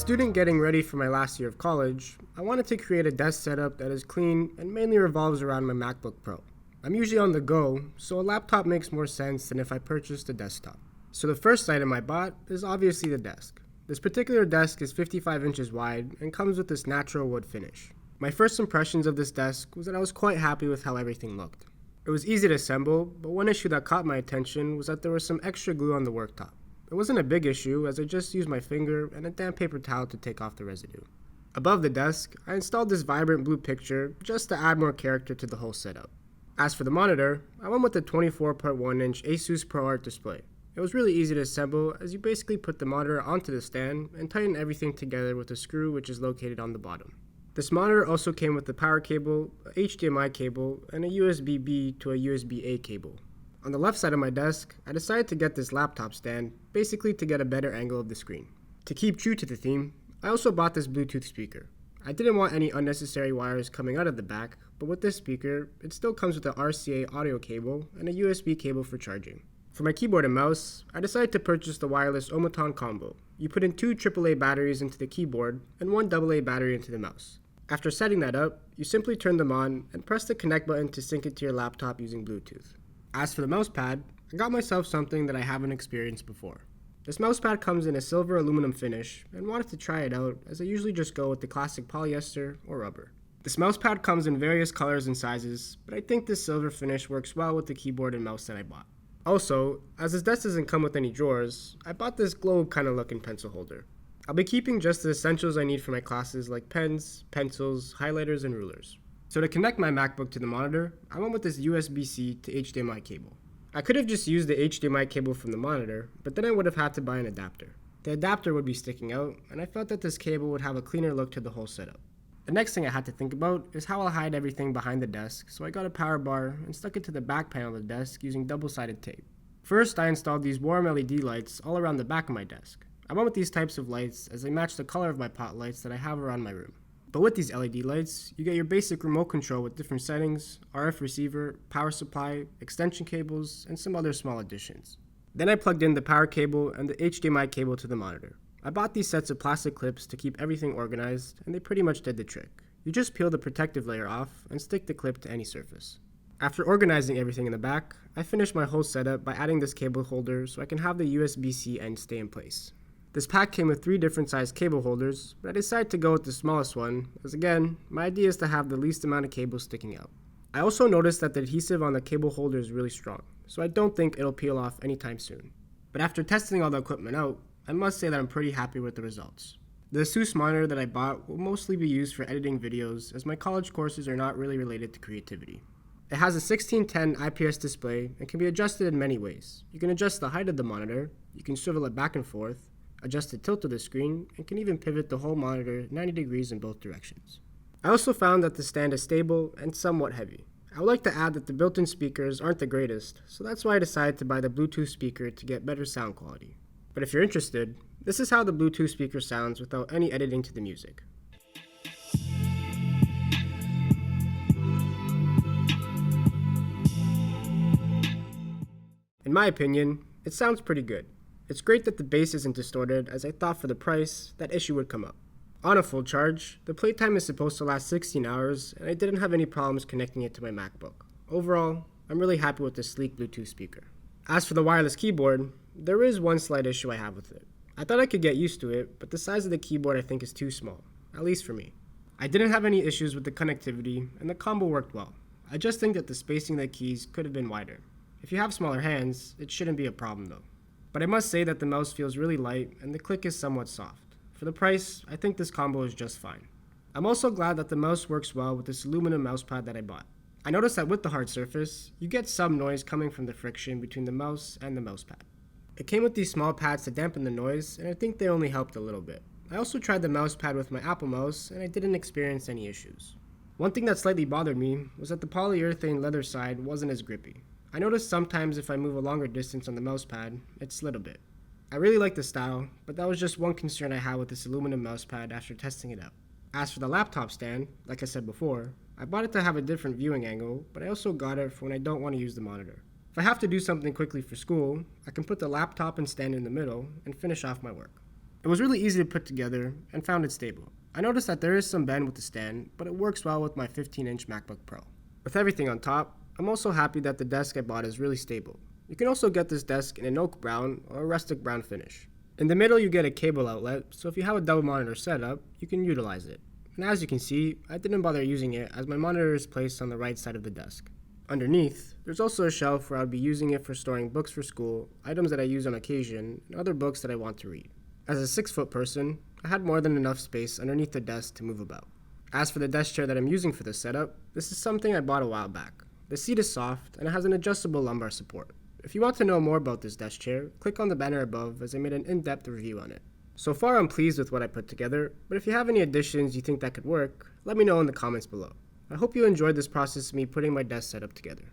student getting ready for my last year of college, I wanted to create a desk setup that is clean and mainly revolves around my MacBook Pro. I'm usually on the go, so a laptop makes more sense than if I purchased a desktop. So the first item I bought is obviously the desk. This particular desk is 55 inches wide and comes with this natural wood finish. My first impressions of this desk was that I was quite happy with how everything looked. It was easy to assemble, but one issue that caught my attention was that there was some extra glue on the worktop. It wasn't a big issue, as I just used my finger and a damp paper towel to take off the residue. Above the desk, I installed this vibrant blue picture just to add more character to the whole setup. As for the monitor, I went with the 24.1-inch Asus ProArt display. It was really easy to assemble, as you basically put the monitor onto the stand and tighten everything together with a screw which is located on the bottom. This monitor also came with the power cable, a HDMI cable, and a USB-B to a USB-A cable. On the left side of my desk, I decided to get this laptop stand, basically to get a better angle of the screen. To keep true to the theme, I also bought this Bluetooth speaker. I didn't want any unnecessary wires coming out of the back, but with this speaker, it still comes with an RCA audio cable and a USB cable for charging. For my keyboard and mouse, I decided to purchase the wireless Omaton combo. You put in 2 AAA batteries into the keyboard and 1 AA battery into the mouse. After setting that up, you simply turn them on and press the connect button to sync it to your laptop using Bluetooth. As for the mousepad, I got myself something that I haven't experienced before. This mousepad comes in a silver aluminum finish and wanted to try it out, as I usually just go with the classic polyester or rubber. This mousepad comes in various colors and sizes, but I think this silver finish works well with the keyboard and mouse that I bought. Also, as this desk doesn't come with any drawers, I bought this globe kind of looking pencil holder. I'll be keeping just the essentials I need for my classes like pens, pencils, highlighters, and rulers. So to connect my MacBook to the monitor, I went with this USB-C to HDMI cable. I could have just used the HDMI cable from the monitor, but then I would have had to buy an adapter. The adapter would be sticking out, and I felt that this cable would have a cleaner look to the whole setup. The next thing I had to think about is how I'll hide everything behind the desk, so I got a power bar and stuck it to the back panel of the desk using double-sided tape. First, I installed these warm LED lights all around the back of my desk. I went with these types of lights as they match the color of my pot lights that I have around my room. But with these LED lights, you get your basic remote control with different settings, RF receiver, power supply, extension cables, and some other small additions. Then I plugged in the power cable and the HDMI cable to the monitor. I bought these sets of plastic clips to keep everything organized, and they pretty much did the trick. You just peel the protective layer off and stick the clip to any surface. After organizing everything in the back, I finished my whole setup by adding this cable holder so I can have the USB-C end stay in place. This pack came with 3 different sized cable holders, but I decided to go with the smallest one, as again, my idea is to have the least amount of cable sticking out. I also noticed that the adhesive on the cable holder is really strong, so I don't think it'll peel off anytime soon. But after testing all the equipment out, I must say that I'm pretty happy with the results. The Asus Monitor that I bought will mostly be used for editing videos, as my college courses are not really related to creativity. It has a 1610 IPS display and can be adjusted in many ways. You can adjust the height of the monitor, you can swivel it back and forth, adjust the tilt of the screen, and can even pivot the whole monitor 90 degrees in both directions. I also found that the stand is stable and somewhat heavy. I would like to add that the built-in speakers aren't the greatest, so that's why I decided to buy the Bluetooth speaker to get better sound quality. But if you're interested, this is how the Bluetooth speaker sounds without any editing to the music. In my opinion, it sounds pretty good. It's great that the bass isn't distorted, as I thought for the price, that issue would come up. On a full charge, the playtime is supposed to last 16 hours, and I didn't have any problems connecting it to my MacBook. Overall, I'm really happy with this sleek Bluetooth speaker. As for the wireless keyboard, there is one slight issue I have with it. I thought I could get used to it, but the size of the keyboard I think is too small, at least for me. I didn't have any issues with the connectivity, and the combo worked well. I just think that the spacing of the keys could have been wider. If you have smaller hands, it shouldn't be a problem though. But I must say that the mouse feels really light and the click is somewhat soft. For the price, I think this combo is just fine. I'm also glad that the mouse works well with this aluminum mousepad that I bought. I noticed that with the hard surface, you get some noise coming from the friction between the mouse and the mousepad. It came with these small pads to dampen the noise, and I think they only helped a little bit. I also tried the mousepad with my Apple mouse, and I didn't experience any issues. One thing that slightly bothered me was that the polyurethane leather side wasn't as grippy. I noticed sometimes if I move a longer distance on the mousepad, it slid a bit. I really like the style, but that was just one concern I had with this aluminum mousepad after testing it out. As for the laptop stand, like I said before, I bought it to have a different viewing angle, but I also got it for when I don't want to use the monitor. If I have to do something quickly for school, I can put the laptop and stand in the middle and finish off my work. It was really easy to put together and found it stable. I noticed that there is some bend with the stand, but it works well with my 15-inch MacBook Pro. With everything on top, I'm also happy that the desk I bought is really stable. You can also get this desk in an oak brown or a rustic brown finish. In the middle you get a cable outlet, so if you have a double monitor setup, you can utilize it. And as you can see, I didn't bother using it as my monitor is placed on the right side of the desk. Underneath, there's also a shelf where I'll be using it for storing books for school, items that I use on occasion, and other books that I want to read. As a 6-foot person, I had more than enough space underneath the desk to move about. As for the desk chair that I'm using for this setup, this is something I bought a while back. The seat is soft and it has an adjustable lumbar support. If you want to know more about this desk chair, click on the banner above as I made an in-depth review on it. So far I'm pleased with what I put together, but if you have any additions you think that could work, let me know in the comments below. I hope you enjoyed this process of me putting my desk setup together.